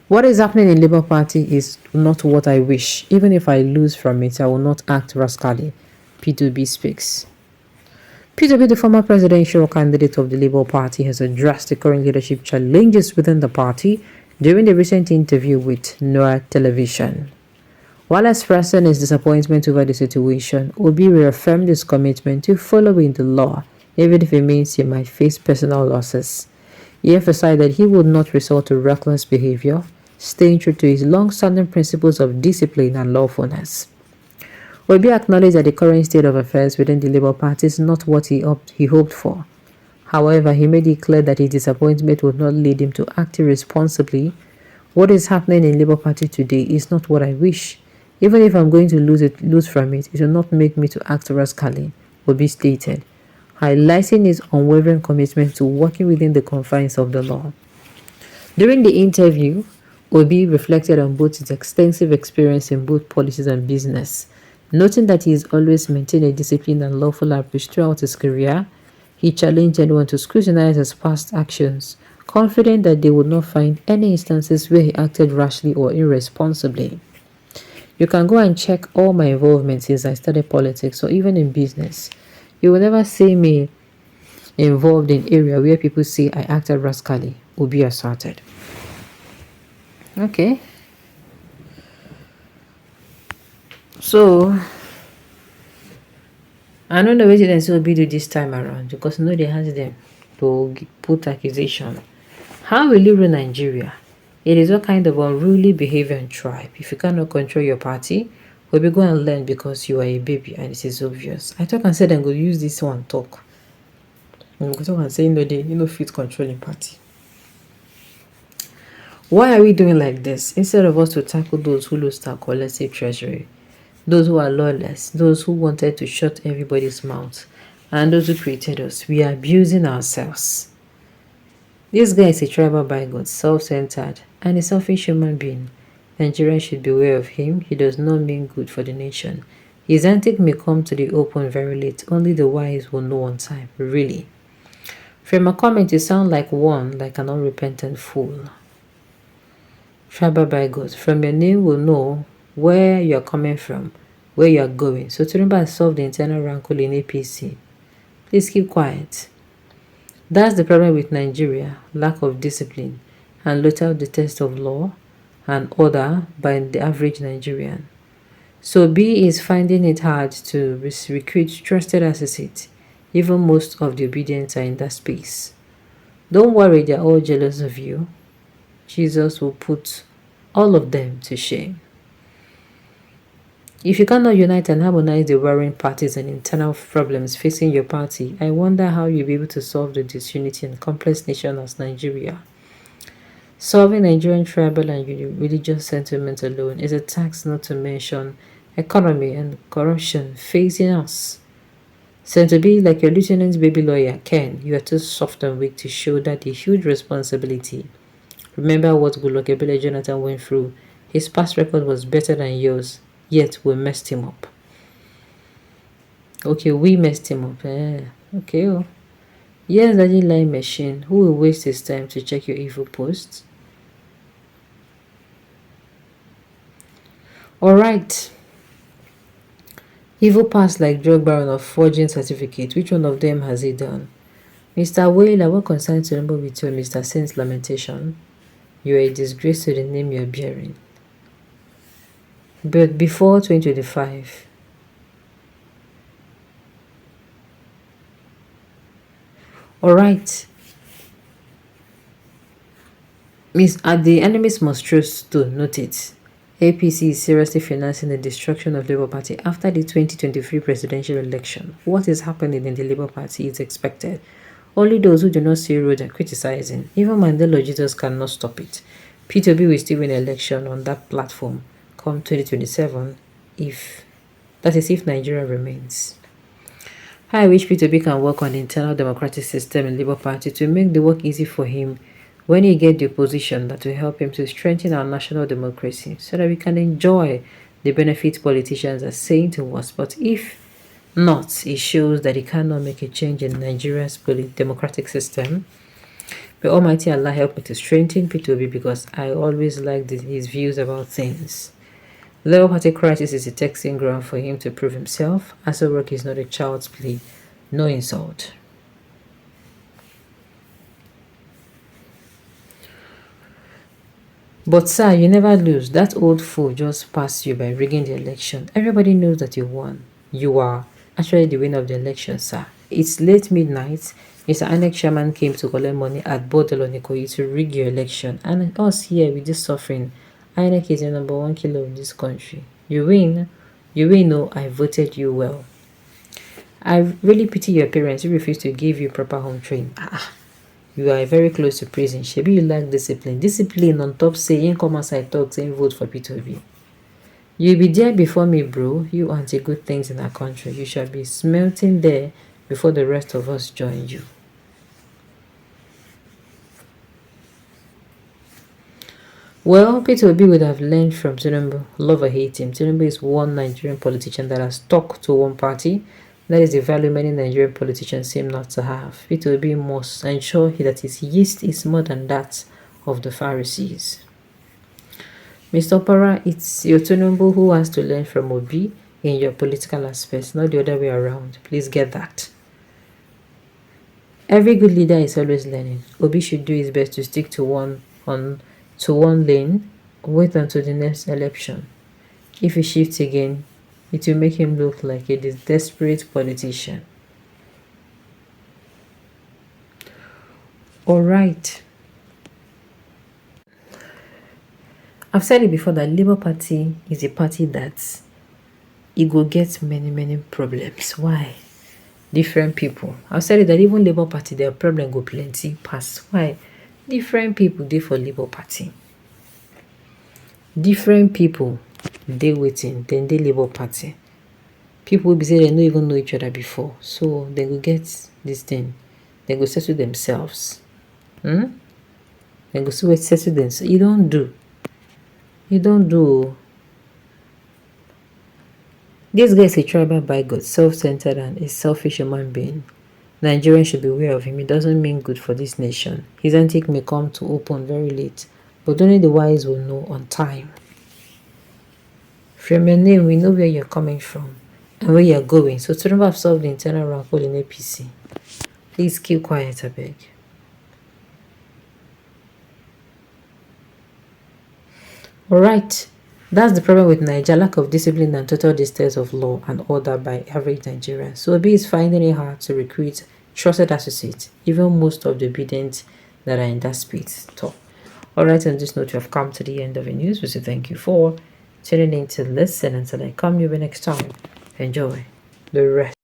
What is happening in Labour Party is not what I wish. Even if I lose from it, I will not act rascally. P2B speaks. P2B, the former presidential candidate of the Labour Party, has addressed the current leadership challenges within the party during the recent interview with Noah Television. While expressing his disappointment over the situation, Obi reaffirmed his commitment to following the law, even if it means he might face personal losses. He emphasized that he would not resort to reckless behavior, staying true to his long-standing principles of discipline and lawfulness. Obi acknowledged that the current state of affairs within the Labour Party is not what he hoped for. However, he made it clear that his disappointment would not lead him to act irresponsibly. What is happening in Labour Party today is not what I wish. Even if I'm going to lose from it, it will not make me to act rascally, Obi stated, highlighting his unwavering commitment to working within the confines of the law. During the interview, Obi reflected on both his extensive experience in both politics and business, noting that he has always maintained a disciplined and lawful approach throughout his career. He challenged anyone to scrutinize his past actions, confident that they would not find any instances where he acted rashly or irresponsibly. You can go and check all my involvement since I started politics or even in business. You will never see me involved in area where people say I acted rascally, Obi asserted. Okay. So, I don't know what they say Obi do this time around because they has them to put accusation. How will you rule Nigeria? It is what kind of unruly behavior and tribe. If you cannot control your party, we'll be going to learn because you are a baby and it is obvious. I talk and said I'm going to use this one talk. I'm going to talk and say they fit controlling party. Why are we doing like this? Instead of us to tackle those who lose our collective treasury, those who are lawless, those who wanted to shut everybody's mouth, and those who created us, we are abusing ourselves. This guy is a tribal bigot, self-centered, and a selfish human being. Nigerians should beware of him. He does not mean good for the nation. His antic may come to the open very late. Only the wise will know on time. Really. From a comment, you sound like an unrepentant fool. Tribal bigot. From your name, we'll know where you are coming from, where you are going. So Tinubu has solved the internal rancor in APC. Please keep quiet. That's the problem with Nigeria, lack of discipline and little the test of law and order by the average Nigerian. So B is finding it hard to recruit trusted associates. Even most of the obedience are in that space. Don't worry, they're all jealous of you. Jesus will put all of them to shame. If you cannot unite and harmonize the warring parties and internal problems facing your party, I wonder how you'll be able to solve the disunity and complex nation as Nigeria. Solving Nigerian tribal and religious sentiment alone is a tax, not to mention economy and corruption facing us. So to be like your lieutenant's baby lawyer, Ken, you are too soft and weak to shoulder the huge responsibility. Remember what Goodluck Ebele Jonathan went through. His past record was better than yours. Yet we messed him up. Okay, we messed him up. Okay. Oh. Yes, Daddy Line Machine. Who will waste his time to check your evil posts? Alright. Evil past like drug baron or forging certificate. Which one of them has he done? Mr. Whaler, what concerns to remember with you, Mr. Saint's lamentation? You are a disgrace to the name you are bearing. But before 2025, alright, the enemies must choose to note it. APC is seriously financing the destruction of Labour Party after the 2023 presidential election. What is happening in the Labour Party is expected. Only those who do not see road are criticizing. Even Mandela Jesus cannot stop it. P2B will still win election on that platform come 2027 if Nigeria remains. I wish P2B can work on the internal democratic system in Labour Party to make the work easy for him when he gets the position that will help him to strengthen our national democracy so that we can enjoy the benefits politicians are saying to us. But if not, it shows that he cannot make a change in Nigeria's democratic system. May Almighty Allah help me to strengthen P2B because I always liked his views about things. Labour Party crisis is a testing ground for him to prove himself. Aso Rock is not a child's play. No insult. But sir, you never lose. That old fool just passed you by rigging the election. Everybody knows that you won. You are actually the winner of the election, sir. It's late midnight. Mr. INEC chairman came to collect money at Bodel on Ikoyi to rig your election. And us here with this suffering, INEC is the #1 killer in this country. You win. You win, no, I voted you well. I really pity your parents who refused to give you proper home training. You are very close to prison. Shebi you like discipline. Discipline on top saying come outside talk saying vote for P2B. You'll be there before me, bro. You anti good things in our country. You shall be smelting there before the rest of us join you. Well, P2B would have learned from Tinubu, love or hate him. Tinubu is one Nigerian politician that has stuck to one party. That is the value many Nigerian politicians seem not to have. P2B must ensure that his yeast is more than that of the Pharisees. Mr. Opara, it's your Tinubu who has to learn from Obi in your political aspects, not the other way around. Please get that. Every good leader is always learning. Obi should do his best to stick to one lane, wait until the next election. If he shifts again, it will make him look like a desperate politician. All right. I've said it before that Labour Party is a party that it will get many problems. Why? Different people. I've said it that even Labour Party, their problem go plenty pass. Why? Different people dey for Labour Party. Different people dey waiting, then dey Labour Party. People will be say they don't even know each other before. So they will get this thing. They go settle themselves. They go settle themselves. You don't do. This guy is a tribal bigot, self-centered and a selfish human being. Nigerians should be aware of him. It doesn't mean good for this nation. His antic may come to open very late, but only the wise will know on time. From your name, we know where you're coming from and where you're going. So to never solve the internal rancor in APC, please keep quiet, I beg. Alright, that's the problem with Nigeria, lack of discipline and total distrust of law and order by average Nigerians. So Obi is finding it hard to recruit trusted associates, even most of the obedient that are in that space. So, alright, on this note, we have come to the end of the news. We say thank you for tuning in to listen. Until I come your way next time, enjoy the rest.